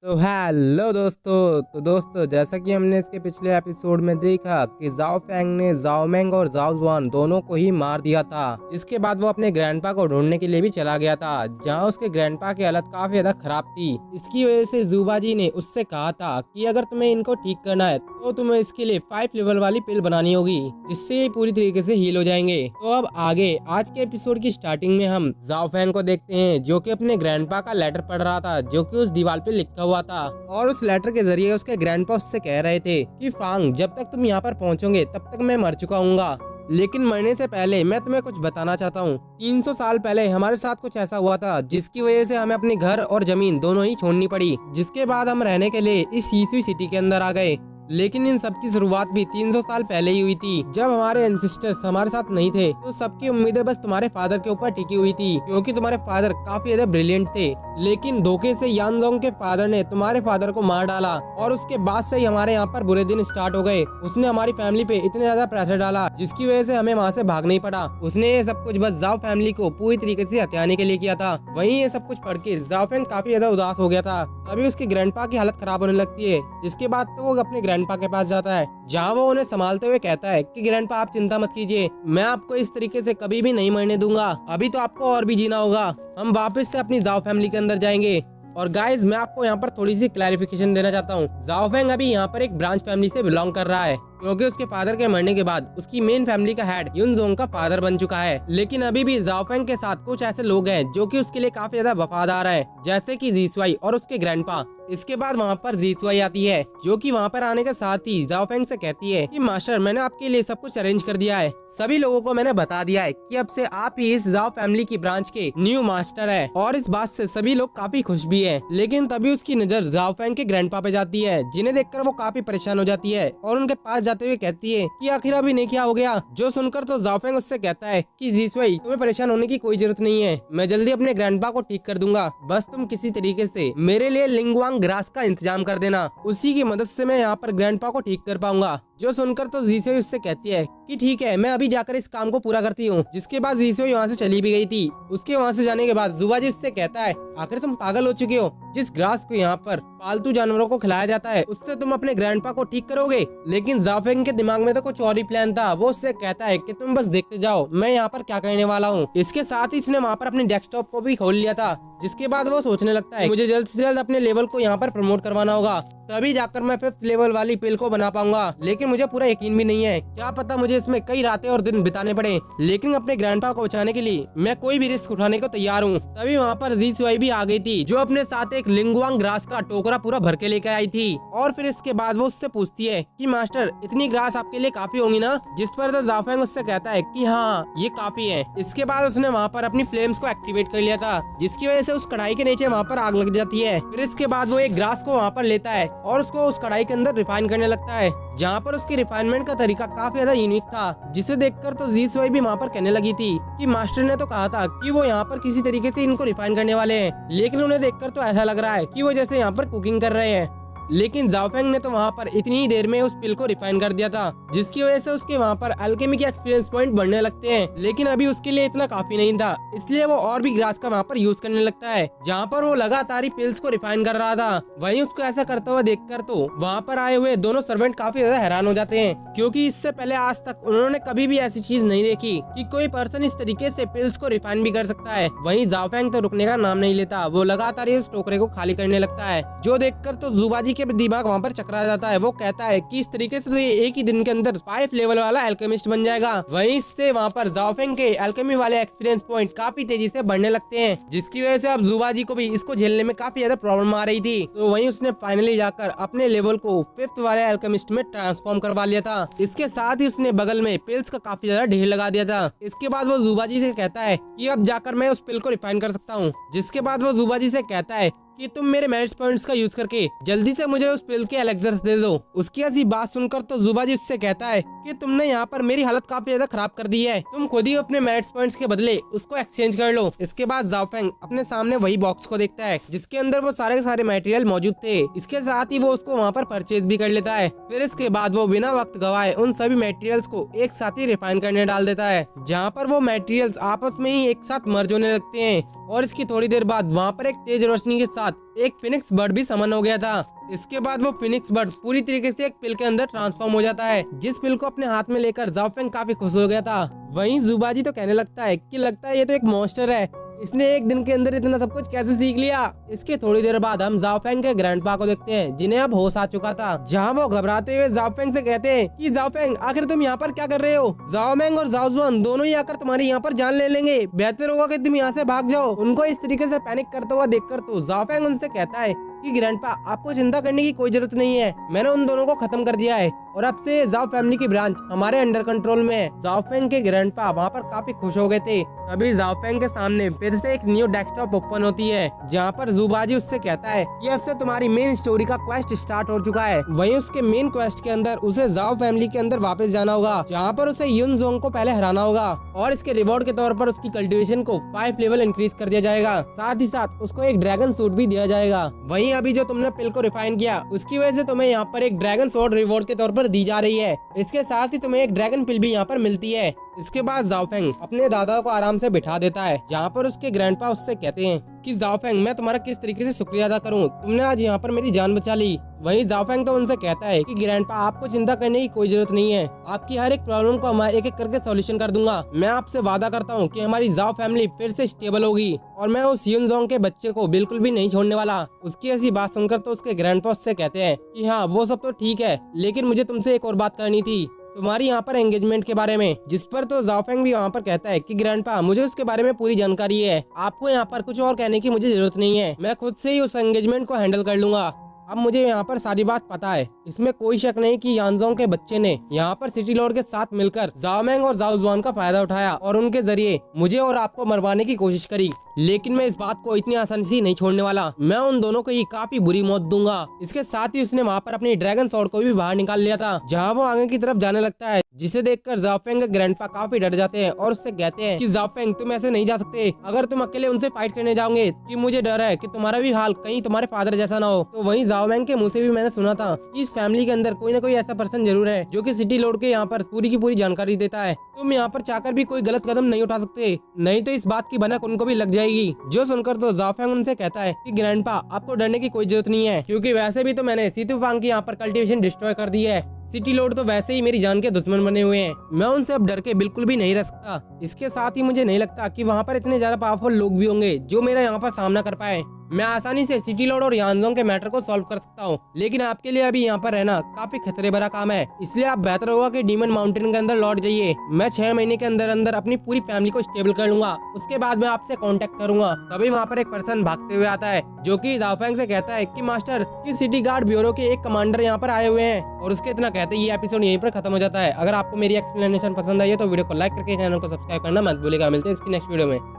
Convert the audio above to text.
तो हेलो दोस्तों। जैसा कि हमने इसके पिछले एपिसोड में देखा कि जाओ फेंग ने जाओ मेंग और जाओ जुआन दोनों को ही मार दिया था। इसके बाद वो अपने ग्रैंडपा को ढूंढने के लिए भी चला गया था, जहां उसके ग्रैंडपा की हालत काफी ज्यादा खराब थी। इसकी वजह से जुबाजी ने उससे कहा था कि अगर तुम्हें इनको ठीक करना है तो तुम्हें इसके लिए 5 लेवल वाली पिल बनानी होगी, जिससे ये पूरी तरीके से हील हो जाएंगे। तो अब आगे आज के एपिसोड की स्टार्टिंग में हम जाओ फेंग को देखते हैं, जो कि अपने ग्रैंडपा का लेटर पढ़ रहा था, जो कि उस दीवार पे लिखा हुआ था। और उस लेटर के जरिए उसके ग्रैंडपा उससे कह रहे थे कि फांग, जब तक तुम यहाँ पर पहुँचोगे तब तक मैं मर चुका हूँगा, लेकिन मरने से पहले मैं तुम्हें कुछ बताना चाहता हूँ। 300 साल पहले हमारे साथ कुछ ऐसा हुआ था जिसकी वजह से हमें अपने घर और जमीन दोनों ही छोड़नी पड़ी, जिसके बाद हम रहने के लिए इस शीशुई सिटी के अंदर आ गए। लेकिन इन सब की शुरुआत भी 300 साल पहले ही हुई थी, जब हमारे एंसेस्टर्स हमारे साथ नहीं थे। तो सबकी उम्मीदें बस तुम्हारे फादर के ऊपर टिकी हुई थी, क्योंकि तुम्हारे फादर काफी ज्यादा ब्रिलियंट थे। लेकिन धोखे से यांगजोंग के फादर ने तुम्हारे फादर को मार डाला, और उसके बाद से ही हमारे यहाँ पर बुरे दिन स्टार्ट हो गए। उसने हमारी फैमिली पे इतने ज्यादा प्रेशर डाला, जिसकी वजह से हमें वहाँ से भागना ही पड़ा। उसने ये सब कुछ बस जाओ फैमिली को पूरी तरीके से हथियाने के लिए किया था। वहीं ये सब कुछ पढ़ के जाओ फेंग काफी ज्यादा उदास हो गया था। अभी उसके ग्रैंडपा की हालत खराब होने लगती है, जिसके बाद तो वो अपने ग्रैंडपा के पास जाता है, जहाँ वो उन्हें संभालते हुए कहता है कि ग्रैंडपा, आप चिंता मत कीजिए, मैं आपको इस तरीके से कभी भी नहीं मरने दूंगा। अभी तो आपको और भी जीना होगा। हम वापस से अपनी जाओ फैमिली के अंदर जाएंगे। और गाइज, मैं आपको यहाँ पर थोड़ी सी क्लैरिफिकेशन देना चाहता हूँ। जाओ फेंग अभी यहाँ पर एक ब्रांच फैमिली से बिलोंग कर रहा है, क्योंकि उसके फादर के मरने के बाद उसकी मेन फैमिली का हेड युनजोंग का फादर बन चुका है। लेकिन अभी भी जाओ फेंग के साथ कुछ ऐसे लोग हैं जो कि उसके लिए काफी ज्यादा वफादार है, जैसे कि जीसुआई और उसके ग्रैंडपा। इसके बाद वहाँ पर जीसुआई आती है, जो कि वहाँ पर आने के साथ ही जाओ फेंग से कहती है कि मास्टर, मैंने आपके लिए सब कुछ अरेंज कर दिया है। सभी लोगों को मैंने बता दिया है कि अब से आप ही इस जाओ फैमिली की ब्रांच के न्यू मास्टर है। और इस बात से सभी लोग काफी खुश भी है। लेकिन तभी उसकी नजर जाओ फेंग के ग्रैंडपा पे जाती है, जिन्हें देखकर वो काफी परेशान हो जाती है और उनके पास जाते हुए कहती है कि आखिर अभी नहीं क्या हो गया। जो सुनकर तो जाओ फेंग उससे कहता है कि जीसुआई, तुम्हें परेशान होने की कोई जरूरत नहीं है, मैं जल्दी अपने ग्रैंडपा को ठीक कर दूंगा। बस तुम किसी तरीके से मेरे लिए लिंगवांग ग्रास का इंतजाम कर देना, उसी की मदद से मैं यहाँ पर ग्रैंडपा को ठीक कर पाऊंगा। जो सुनकर तो जीसुआई उससे कहती है कि ठीक है, मैं अभी जाकर इस काम को पूरा करती हूँ। जिसके बाद जीसुआई वहाँ से चली भी गई थी। उसके वहाँ से जाने के बाद जुबाजी उससे कहता है, आखिर तुम पागल हो चुके हो? जिस ग्रास को यहाँ पर पालतू जानवरों को खिलाया जाता है, उससे तुम अपने ग्रैंडपा को ठीक करोगे? लेकिन जाओ फेंग के दिमाग में तो कुछ और ही प्लान था। वो उससे कहता है कि तुम बस देखते जाओ, मैं यहाँ पर क्या करने वाला हूँ। इसके साथ ही उसने वहाँ पर अपने डेस्कटॉप को भी खोल लिया था, जिसके बाद वो सोचने लगता है मुझे जल्द से जल्द अपने लेवल को यहाँ पर प्रमोट करवाना होगा, तभी जाकर मैं 5th लेवल वाली पिल को बना पाऊंगा। लेकिन मुझे पूरा यकीन भी नहीं है, क्या पता मुझे इसमें कई रातें और दिन बिताने पड़े। लेकिन अपने ग्रैंडपा को बचाने के लिए मैं कोई भी रिस्क उठाने को तैयार हूँ। तभी वहाँ पर जीसुआई भी आ गई थी, जो अपने साथ एक लिंगवांग ग्रास का टोकरा पूरा भर के लेकर आई थी। और फिर इसके बाद वो उससे पूछती है कि मास्टर, इतनी ग्रास आपके लिए काफी होंगी ना? जिस पर तो जाओ फेंग उससे कहता है कि हाँ, ये काफी है। इसके बाद उसने वहाँ पर अपनी फ्लेम्स को एक्टिवेट कर लिया था, जिसकी वजह से उस कढ़ाई के नीचे वहाँ पर आग लग जाती है। फिर इसके बाद वो एक ग्रास को वहाँ पर लेता है और उसको उस कढ़ाई के अंदर रिफाइन करने लगता है, जहाँ पर उसकी रिफाइनमेंट का तरीका काफी ज्यादा यूनिक था। जिसे देखकर तो जीसुआई भी वहाँ पर कहने लगी थी कि मास्टर ने तो कहा था कि वो यहाँ पर किसी तरीके से इनको रिफाइन करने वाले हैं, लेकिन उन्हें देखकर तो ऐसा लग रहा है कि वो जैसे यहाँ पर कुकिंग कर रहे हैं। लेकिन जाओ फेंग ने तो वहाँ पर इतनी ही देर में उस पिल को रिफाइन कर दिया था, जिसकी वजह से उसके वहाँ पर अल्केमी के एक्सपीरियंस पॉइंट बढ़ने लगते हैं। लेकिन अभी उसके लिए इतना काफी नहीं था, इसलिए वो और भी ग्रास का वहाँ पर यूज करने लगता है, जहाँ पर वो लगातार ही पिल्स को रिफाइन कर रहा था। वहीं उसको ऐसा करता हुआ देखकर तो वहाँ पर आए हुए दोनों सर्वेंट काफी ज्यादा हैरान हो जाते हैं, क्योंकि इससे पहले आज तक उन्होंने कभी भी ऐसी चीज नहीं देखी कि कोई पर्सन इस तरीके से पिल्स को रिफाइन भी कर सकता है। वहीं जाओ फेंग तो रुकने का नाम नहीं लेता, वो लगातार इस टोकरे को खाली करने लगता है। जो देखकर तो जुबाजी के दिमाग वहाँ पर चकरा जाता है। वो कहता है कि इस तरीके से तो ये एक ही दिन के अंदर 5 लेवल वाला एल्केमिस्ट बन जाएगा। वहीं से वहाँ पर जाओ फेंग के एल्केमी वाले एक्सपीरियंस पॉइंट काफी तेजी से बढ़ने लगते हैं, जिसकी वजह से अब जुबाजी को भी इसको झेलने में काफी ज्यादा प्रॉब्लम आ रही थी। तो वहीं उसने फाइनली जाकर अपने लेवल को 5th वाले एल्केमिस्ट में ट्रांसफॉर्म करवा लिया था। इसके साथ ही उसने बगल में पिल्स का काफी ज्यादा ढेर लगा दिया था। इसके बाद वो जुबाजी से कहता है कि अब जाकर मैं उस पिल को रिफाइन कर सकता हूँ। जिसके बाद वो जुबाजी से कहता है कि तुम मेरे मैरिज पॉइंट्स का यूज करके जल्दी से मुझे उस पिल के एलेक्सर्स दे दो। उसकी ऐसी बात सुनकर तो जुबाजी उससे कहता है कि तुमने यहाँ पर मेरी हालत काफी ज्यादा खराब कर दी है, तुम खुद ही अपने मैरिज पॉइंट्स के बदले उसको एक्सचेंज कर लो। इसके बाद जाओ फेंग अपने सामने वही बॉक्स को देखता है, जिसके अंदर वो सारे के सारे मटेरियल मौजूद थे। इसके साथ ही वो उसको वहाँ पर परचेज भी कर लेता है। फिर इसके बाद वो बिना वक्त गवाए उन सभी मटेरियल्स को एक साथ ही रिफाइन करने डाल देता है, जहाँ पर वो मटेरियल्स आपस में ही एक साथ मर्ज होने लगते हैं। और इसकी थोड़ी देर बाद वहाँ पर एक तेज रोशनी के साथ साथ एक फिनिक्स बर्ड भी समन हो गया था। इसके बाद वो फिनिक्स बर्ड पूरी तरीके से एक पिल के अंदर ट्रांसफॉर्म हो जाता है, जिस पिल को अपने हाथ में लेकर जाओ फेंग काफी खुश हो गया था। वहीं जुबाजी तो कहने लगता है कि लगता है ये तो एक मॉन्स्टर है, इसने एक दिन के अंदर इतना सब कुछ कैसे सीख लिया। इसके थोड़ी देर बाद हम जाओ फेंग के ग्रैंडपा को देखते हैं, जिन्हें अब होश आ चुका था, जहां वो घबराते हुए जाओ फेंग से कहते हैं कि जाओ फेंग आखिर तुम यहाँ पर क्या कर रहे हो। जाओ मेंग और जाओ जुआन दोनों ही आकर तुम्हारी यहाँ पर जान ले लेंगे, बेहतर होगा कि तुम यहाँ से भाग जाओ। उनको इस तरीके से पैनिक करता हुआ देखकर तो जाओ फेंग उनसे कहता है कि ग्रैंडपा आपको चिंता करने की कोई जरूरत नहीं है, मैंने उन दोनों को खत्म कर दिया है और अब से जाओ फैमिली की ब्रांच हमारे अंडर कंट्रोल में है। जाओ फेंग के ग्रैंडपा वहाँ पर काफी खुश हो गए थे। तभी जाओ फेंग के सामने फिर से एक न्यू डेस्कटॉप ओपन होती है, जहाँ पर जुबाजी उससे कहता है कि अब से तुम्हारी मेन स्टोरी का क्वेस्ट स्टार्ट हो चुका है। वहीं उसके मेन क्वेस्ट के अंदर उसे जाओ फैमिली के अंदर वापस जाना होगा, जहाँ पर उसे युन जोंग को पहले हराना होगा और इसके रिवॉर्ड के तौर पर उसकी कल्टीवेशन को 5 लेवल इंक्रीज कर दिया जाएगा। साथ ही साथ उसको एक ड्रैगन सूट भी दिया जाएगा। वहीं अभी जो तुमने पिल को रिफाइन किया उसकी वजह से तुम्हें यहाँ पर एक ड्रैगन स्वॉर्ड रिवॉर्ड के तौर पर दी जा रही है। इसके साथ ही तुम्हें एक ड्रैगन पिल भी यहाँ पर मिलती है। इसके बाद जाओ फेंग अपने दादा को आराम से बिठा देता है, जहाँ पर उसके ग्रैंडपा उससे कहते हैं कि जाओ फेंग मैं तुम्हारा किस तरीके से शुक्रिया अदा करूँ, तुमने आज यहाँ पर मेरी जान बचा ली। वहीं जाओ फेंग तो उनसे कहता है कि ग्रैंडपा आपको चिंता करने की कोई जरूरत नहीं है, आपकी हर एक प्रॉब्लम को मैं एक एक करके सॉल्यूशन कर दूंगा। मैं आपसे वादा करता हूँ कि हमारी जाओ फैमिली फिर से स्टेबल होगी और मैं उस युन जोंग के बच्चे को बिल्कुल भी नहीं छोड़ने वाला। उसकी ऐसी बात सुनकर तो उसके ग्रैंडपा उससे कहते हैं कि हाँ वो सब तो ठीक है, लेकिन मुझे तुमसे एक और बात करनी थी, तुम्हारी यहाँ पर एंगेजमेंट के बारे में। जिस पर तो जाओ फेंग भी वहाँ पर कहता है कि ग्रैंडपा मुझे उसके बारे में पूरी जानकारी है, आपको यहाँ पर कुछ और कहने की मुझे जरूरत नहीं है, मैं खुद से ही उस एंगेजमेंट को हैंडल कर लूंगा। अब मुझे यहाँ पर सारी बात पता है, इसमें कोई शक नहीं कि यानजोंग के बच्चे ने यहाँ पर सिटी लॉर्ड के साथ मिलकर जाओ मेंग और जाओ जुआन का फायदा उठाया और उनके जरिए मुझे और आपको मरवाने की कोशिश करी, लेकिन मैं इस बात को इतनी आसानी से नहीं छोड़ने वाला, मैं उन दोनों को ही काफी बुरी मौत दूंगा। इसके साथ ही उसने वहाँ पर अपनी ड्रैगन स्वॉर्ड को भी बाहर निकाल लिया था, जहाँ वो आगे की तरफ जाने लगता है, जिसे देखकर जाओ फेंग के ग्रैंडपा काफी डर जाते हैं और उससे कहते हैं कि जाओ फेंग तुम ऐसे नहीं जा सकते, अगर तुम अकेले उनसे फाइट करने जाओगे कि मुझे डर है कि तुम्हारा भी हाल कहीं तुम्हारे फादर जैसा ना हो। तो वहीं जाओ मेंग के मुँह से भी मैंने सुना था कि इस फैमिली के अंदर कोई ना कोई ऐसा पर्सन जरूर है जो कि सिटी लॉर्ड के यहाँ पर पूरी की पूरी जानकारी देता है, तुम यहाँ पर चाहकर भी कोई गलत कदम नहीं उठा सकते, नहीं तो इस बात की भनक उनको भी लग जाएगी। जो सुनकर तो जाओ फेंग उनसे कहता है कि ग्रैंडपा आपको डरने की कोई जरूरत नहीं है, क्योंकि वैसे भी तो मैंने सीतू फांग की यहाँ पर कल्टीवेशन डिस्ट्रॉय कर दी है, सिटी लॉर्ड तो वैसे ही मेरी जान के दुश्मन बने हुए हैं, मैं उनसे अब डर के बिल्कुल भी नहीं रह सकता। इसके साथ ही मुझे नहीं लगता कि वहाँ पर इतने ज्यादा पावरफुल लोग भी होंगे जो मेरा यहाँ पर सामना कर पाए, मैं आसानी से सिटी लॉर्ड और यानजोंग के मैटर को सॉल्व कर सकता हूँ, लेकिन आपके लिए अभी यहाँ पर रहना काफी खतरे भरा काम है, इसलिए आप बेहतर होगा कि डीमन माउंटेन के अंदर लौट जाइए। मैं 6 महीने के अंदर अंदर अपनी पूरी फैमिली को स्टेबल कर लूंगा, उसके बाद मैं आपसे कांटेक्ट करूंगा। तभी वहाँ पर एक पर्सन भागते हुए आता है जो कि जाओ फेंग से कहता है कि मास्टर कि सिटी गार्ड ब्यूरो के एक कमांडर यहाँ पर आए हुए हैं, और उसके इतना कहते ही ये एपिसोड यहीं पर खत्म हो जाता है। अगर आपको मेरी एक्सप्लेनेशन पसंद आई है तो वीडियो को लाइक करके चैनल को सब्सक्राइब करना मत भूलिएगा। मिलते हैं इसकी नेक्स्ट वीडियो में।